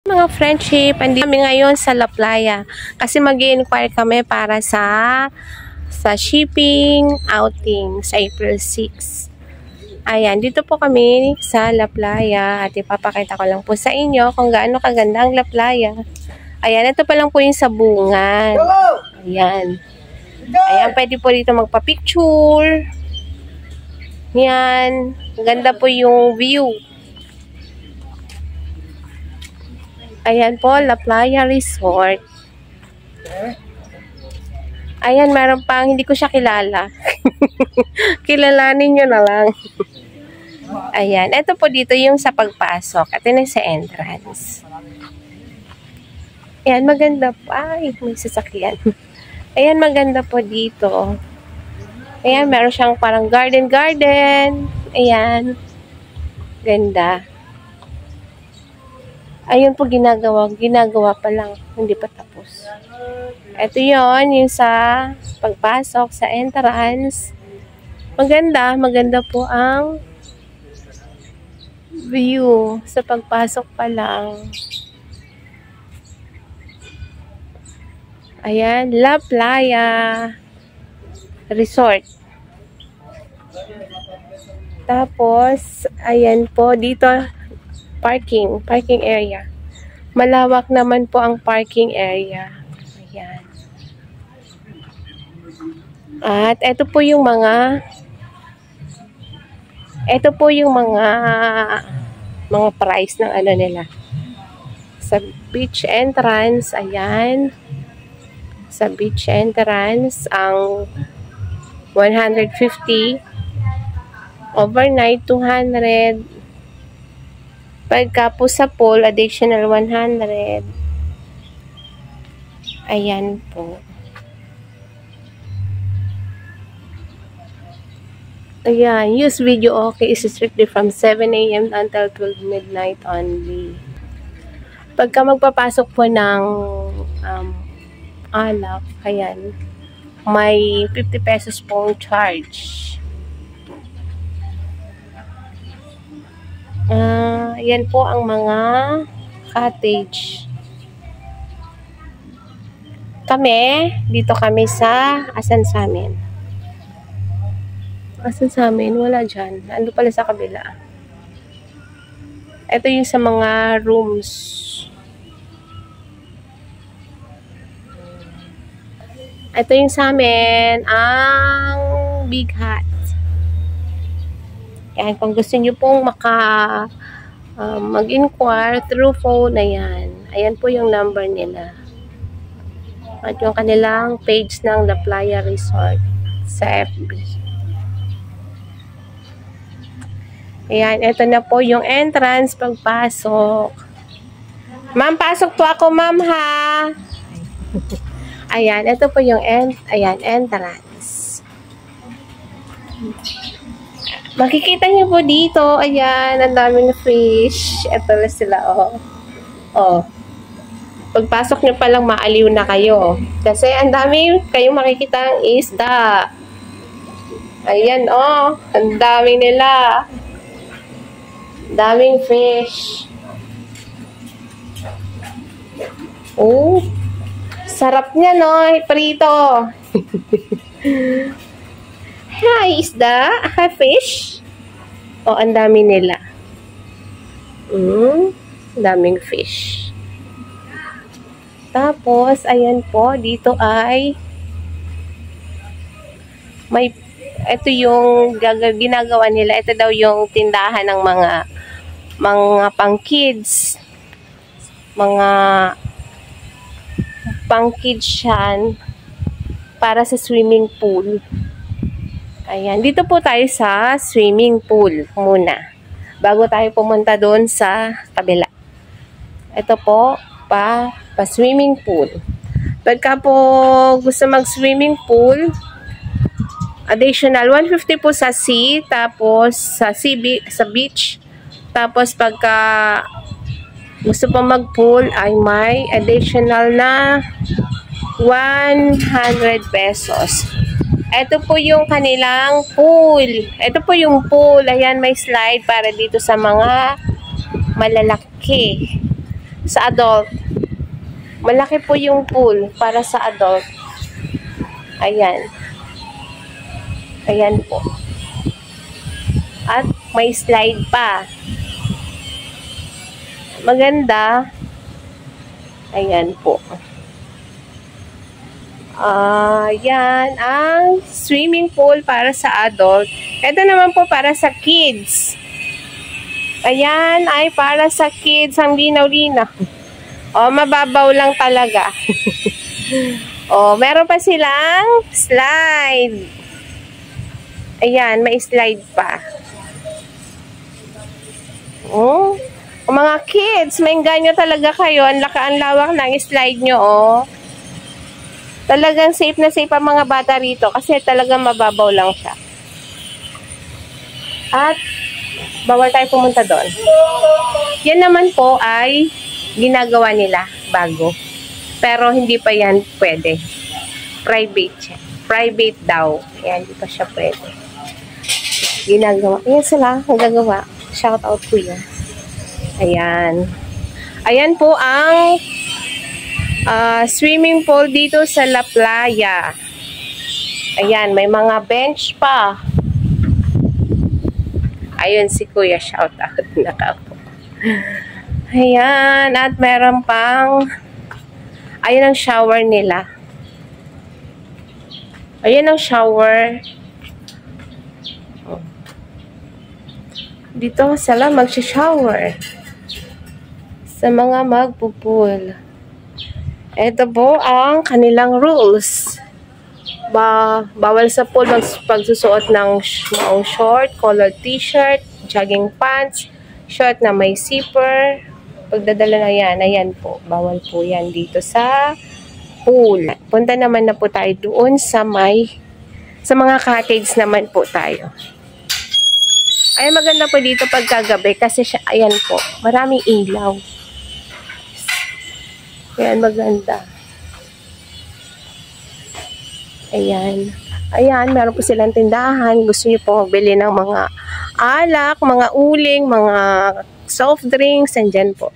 Mga friendship, andito kami ngayon sa La Playa kasi mag-i-inquire kami para sa shipping outing sa April 6. Ayan, dito po kami sa La Playa at ipapakita ko lang po sa inyo kung gaano kaganda ang La Playa. Ayan, ito pa lang po yung sabungan. Ayan. Ayan, pwede po dito magpa-picture. Yan, ganda po yung view. Ayan po, La Playa Resort. Ayan, meron pang hindi ko siya kilala. Kilalanin nyo na lang. Ayan, ito po dito yung sa pagpasok. Ito na sa entrance. Ayan, maganda po. Ay, may sasakyan. Ayan, maganda po dito. Ayan, meron siyang parang garden. Ayan. Ganda. Ayun po ginagawa pa lang, hindi pa tapos. Ito yon yung sa pagpasok sa entrance. Maganda po ang view sa pagpasok pa lang. Ayan, La Playa Resort. Tapos, ayan po dito parking area. Malawak naman po ang parking area. Ayan. At ito po yung mga price ng ano nila. Sa beach entrance, ayan. Sa beach entrance, ang 150, overnight 200, pagka po sa pool, additional 100. Ayan po. Ayan, use video okay is strictly from 7 AM until 12 midnight only. Pagka magpapasok po ng alak, ayan, may 50 pesos pong charge. Yan po ang mga cottage. Dito kami sa Asan sa amin. Wala dyan. Ando pala sa kabila. Ito yung sa mga rooms. Ito yung sa amin, ang Big Hut. Yan, kung gusto nyo pong mag-inquire through phone, ayan. Ayan po yung number nila. At yung kanilang page ng La Playa Resort sa FB. Ayan, ito na po yung entrance pagpasok. Ma'am, pasok po ako, ma'am, ha? Ayan, ito po yung entrance. Makikita niyo po dito, ayan, ang daming fish. Ito na sila, oh. Oh. Pagpasok niyo pa lang, maaliw na kayo. Kasi ang dami kayong makikita ang isda. Ayan, oh. Ang dami nila. Daming fish. Oh. Sarap niya, no? Prito. Hi, isda. Hi, fish. Oh, ang dami nila. Daming fish. Tapos, ayan po, dito ay ito yung ginagawa nila. Ito daw yung tindahan ng mga pang kids. Mga pang kids yan para sa swimming pool. Ayan, dito po tayo sa swimming pool muna. Bago tayo pumunta doon sa kabila. Ito po, pa swimming pool. Pagka po gusto mag-swimming pool, additional 150 po sa sea, tapos sa beach. Tapos pagka gusto po mag-pool ay may additional na 100 pesos. Ito po yung kanilang pool. Ito po yung pool. Ayan, may slide para dito sa mga malalaki. Sa adult. Malaki po yung pool para sa adult. Ayan. Ayan po. At may slide pa. Maganda. Ayan po. Yan ang swimming pool para sa adult. Ito naman po para sa kids. Ayan ay para sa kids. Ang linaw-linaw. Mababaw lang talaga. Meron pa silang slide. Ayan, may slide pa. Kung mga kids, maingganyo talaga kayo. Ang lawak ng slide nyo, Talagang safe na safe ang mga bata rito kasi talagang mababaw lang siya. At bawal tayo pumunta doon. Yan naman po ay ginagawa nila bago. Pero hindi pa yan pwede. Private. Private daw. Yan, hindi pa siya pwede. Ginagawa. Ayan sila, ang gagawa. Shout out po yan. Ayan. Ayan po ang swimming pool dito sa La Playa. Ayan, may mga bench pa. Ayun si Kuya, shout out. Nakapo. Ayan, at meron pang ayun ang shower nila. Ayun ang shower. Dito sila mag-shower sa mga magpupul. Ito po ang kanilang rules. Bawal sa pool pagsusuot ng short, colored t-shirt, jogging pants, short na may zipper. Pagdadala na yan, ayan po. Bawal po yan dito sa pool. Punta naman na po tayo doon sa mga cottage naman po tayo. Ay, maganda po dito pagkagabi kasi siya, ayan po, maraming ilaw. Ayan, maganda. Ayan. Ayan, meron po silang tindahan. Gusto niyo po magbili ng mga alak, mga uling, mga soft drinks, andyan po.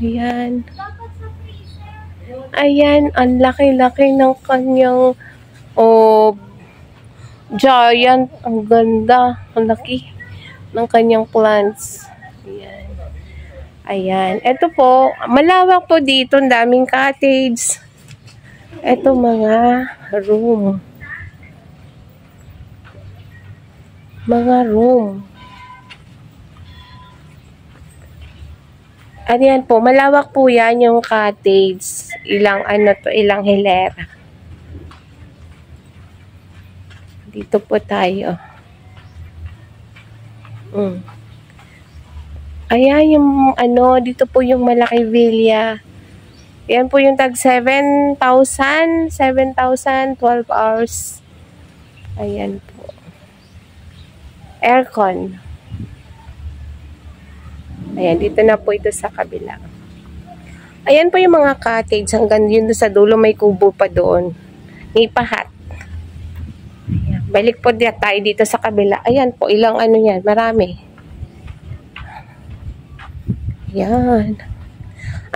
Ayan. Ayan, ang laki-laki ng kanyang giant. Ang ganda. Ang laki ng kanyang plants. Ayan. Ayan. Ito po, malawak po dito. Ang daming cottage. Ito mga room. Mga room. Ayan po, malawak po yan yung cottage. Ilang hilera. Dito po tayo. Ayan yung dito po yung malaki villa. Yan po yung tag 7,000, 12 hours. Ayan po. Aircon. Ayan, dito na po ito sa kabila. Ayan po yung mga cottage. Hanggang yun sa dulo may kubo pa doon. May pahat. Ayan, balik po tayo dito sa kabila. Ayan po, ilang yan. Marami. Ayan.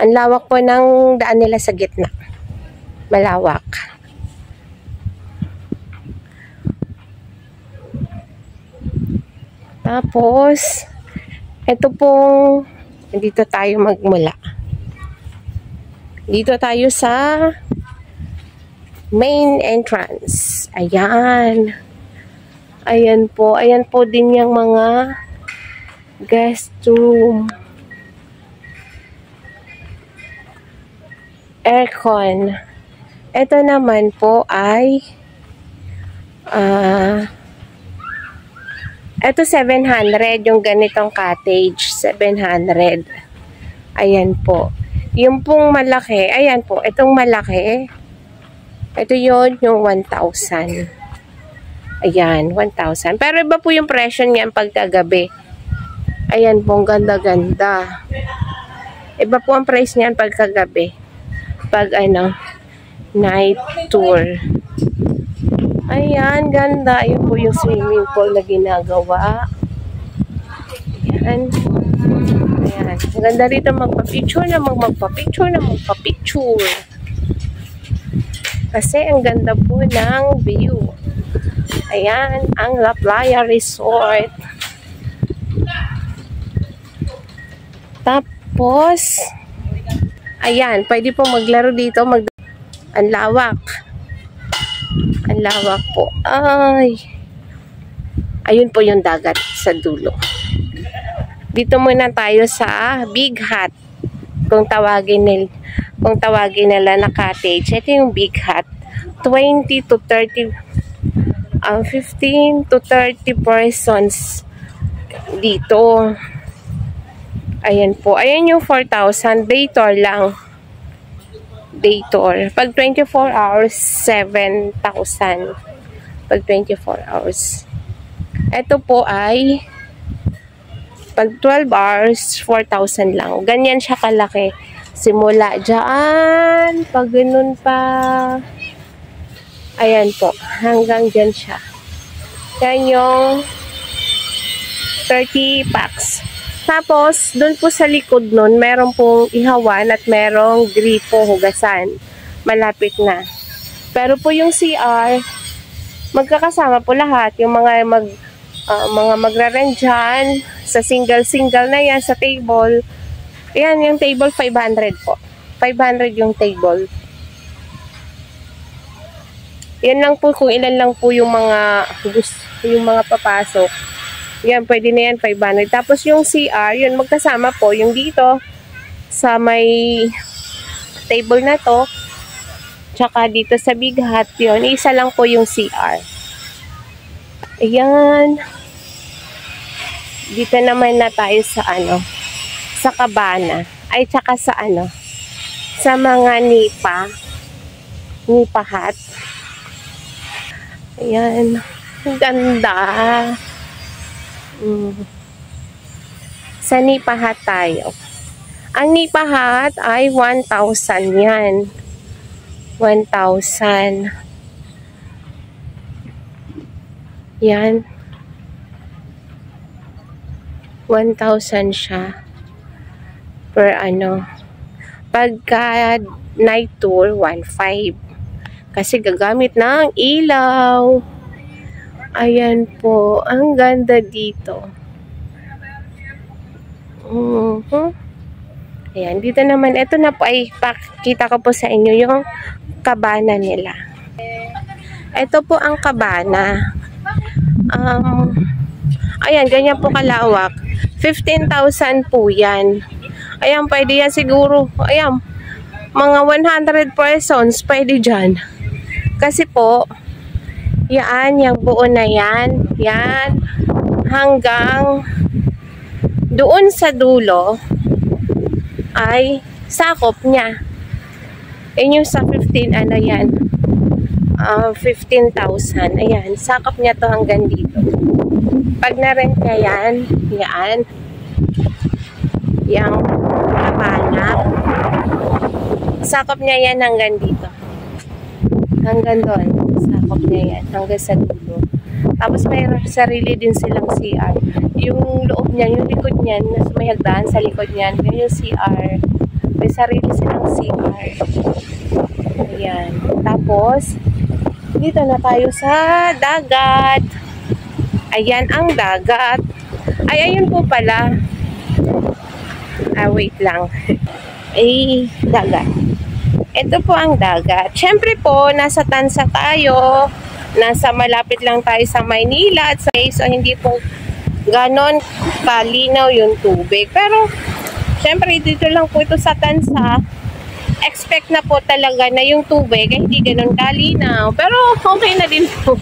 Ang lawak po ng daan nila sa gitna. Malawak. Tapos, ito pong, dito tayo magmula. Dito tayo sa main entrance. Ayan. Ayan po. Ayan po din yung mga guest room. Aircon. Ito naman po ay ito 700 yung ganitong cottage. 700. Ayan po. Yung pong malaki, ayan po, itong malaki. Ito yun, yung 1,000. Ayan, 1,000. Pero iba po yung presyo niyan pagkagabi. Ayan po, ganda-ganda. Iba po ang price niyan pagkagabi. Pag night tour. Ayan, ganda. Ayun po yung swimming pool na ginagawa. Ayan. Ayan. Ang ganda rito magpa-picture na magpa-picture na magpa-picture. Kasi ang ganda po ng view. Ayan, ang La Playa Resort. Tapos, ayan, pwede po maglaro dito. Ang lawak. Ang lawak po. Ay. Ayun po yung dagat sa dulo. Dito muna tayo sa Big Hut. Kung tawagin nila na cottage. Ito yung Big Hut. 20 to 30 15 to 30 persons dito. Ayan po. Ayan yung 4,000. Day tour lang. Day tour. Pag 24 hours, 7,000. Pag 24 hours. Ito po ay pag 12 hours, 4,000 lang. Ganyan siya kalaki. Simula dyan. Pag ganun pa. Ayan po. Hanggang dyan siya. Yan yung 30 packs. Tapos, doon po sa likod nun, meron pong ihawan at merong gripo, hugasan. Malapit na. Pero po yung CR, magkakasama po lahat. Yung mga magra-rent dyan, sa single-single na yan, sa table. Yan, yung table, 500 po. 500 yung table. Yan lang po, kung ilan lang po yung mga papasok. Yan, pwede na yan, 500. Tapos yung CR, yun, magkasama po, yung dito, sa may table na to, tsaka dito sa Big Hut, yun, isa lang po yung CR. Ayan. Dito naman na tayo sa sa Cabana. Ay, tsaka sa sa mga Nipa Hut. Ayan. Ang ganda. Sa Nipa Hut tayo. Ang Nipa Hut ay 1,000 yan. 1,000. Yan. 1,000 siya. Per Pagka night tour, 1,500. Kasi gagamit ng ilaw. Ayan po. Ang ganda dito. Ayan. Dito naman. Ito na po ay pakita ko po sa inyo yung cabana nila. Ito po ang cabana. Ayan. Ganyan po kalawak. 15,000 po yan. Ayan. Pwede yan siguro. Ayan. Mga 100 persons. Pwede dyan. Kasi po, yan, yung buo na yan, hanggang doon sa dulo ay sakop niya. Yan yung sa 15, 15,000. Ayan, sakop niya to hanggang dito. Pag na-rent niya yan, yung Cabana, sakop niya yan hanggang dito. Hanggang doon. Sakop niya yan. Hanggang sa dulo. Tapos may sarili din silang CR. Yung loob niya, yung likod niyan, may hagdan sa likod niyan. Yan yung CR. May sarili silang CR. Ayan. Tapos, dito na tayo sa dagat. Ayan ang dagat. Ay, ayun po pala. Wait lang. Ay, dagat. Ito po ang dagat. Siyempre po, nasa Tansa tayo. Nasa malapit lang tayo sa Maynila. So, hindi po ganon kalinaw yung tubig. Pero, siyempre, dito lang po ito sa Tansa. Expect na po talaga na yung tubig ay hindi ganon kalinaw. Pero, okay na din po.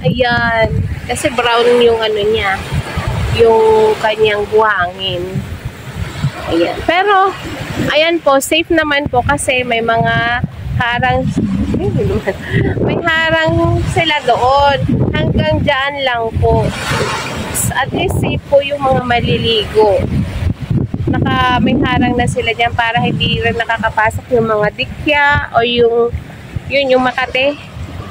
Ayan. Kasi brown yung niya. Yung kanyang buhangin. Ayan. Pero, ayan po, safe naman po kasi may mga harang, may harang sila doon. Hanggang dyan lang po. At least safe po yung mga maliligo. May harang na sila dyan para hindi rin nakakapasok yung mga dikya o yung makate,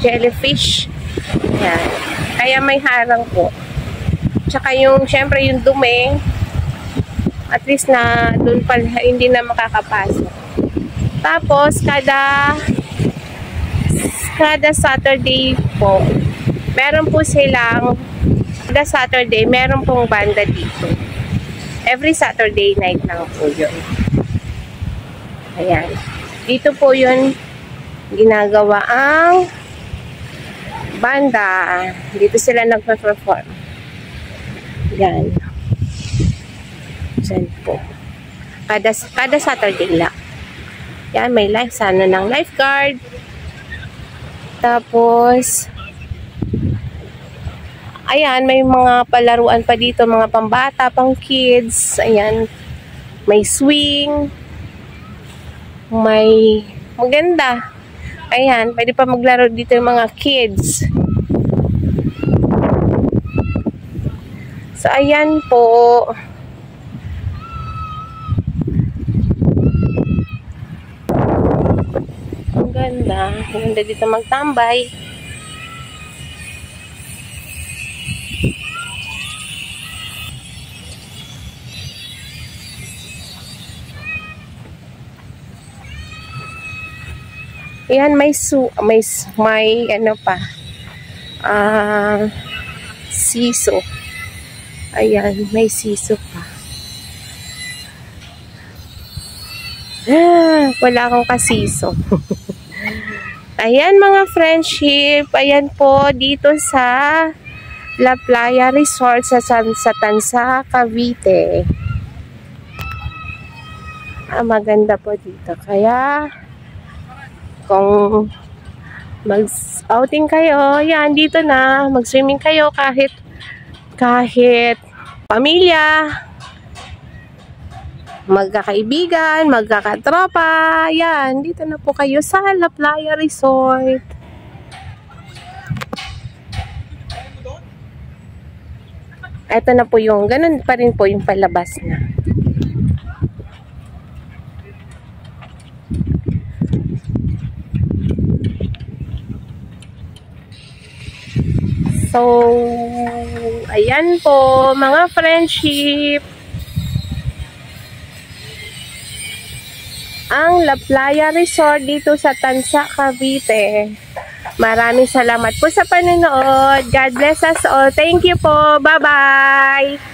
jellyfish. Ayan. Kaya may harang po. Tsaka syempre yung dumi, At least na doon pa hindi na makakapasok. Tapos kada Saturday po, meron po silang kada Saturday, meron pong banda dito. Every Saturday night lang po yun. Ayan. Dito po yun ginagawa ang banda. Dito sila nagpa-perform. Yan. Diyan po. Kada Saturday lang. Yan, may sana ng lifeguard. Tapos, ayan, may mga palaruan pa dito, mga pambata, pang kids. Ayan, may swing. May maganda. Ayan, pwede pa maglaro dito yung mga kids. So, ayan po. Ang ganda. Ang ganda dito magtambay. Ayan, may ano pa. Siso. Ayan, may siso pa. Wala akong kasiso. Ayan mga friendship. Ayan po dito sa La Playa Resort sa Tansa, Cavite. Maganda po dito. Kaya kung mag-outing kayo, yan, dito na. Mag-swimming kayo kahit pamilya, magkakaibigan, magkakatropa. Yan, dito na po kayo sa La Playa Resort. Ito na po yung, ganun pa rin po yung palabas na. So, ayan po, mga friendship. Ang La Playa Resort dito sa Tansa, Cavite. Maraming salamat po sa panonood. God bless us all. Thank you po. Bye-bye.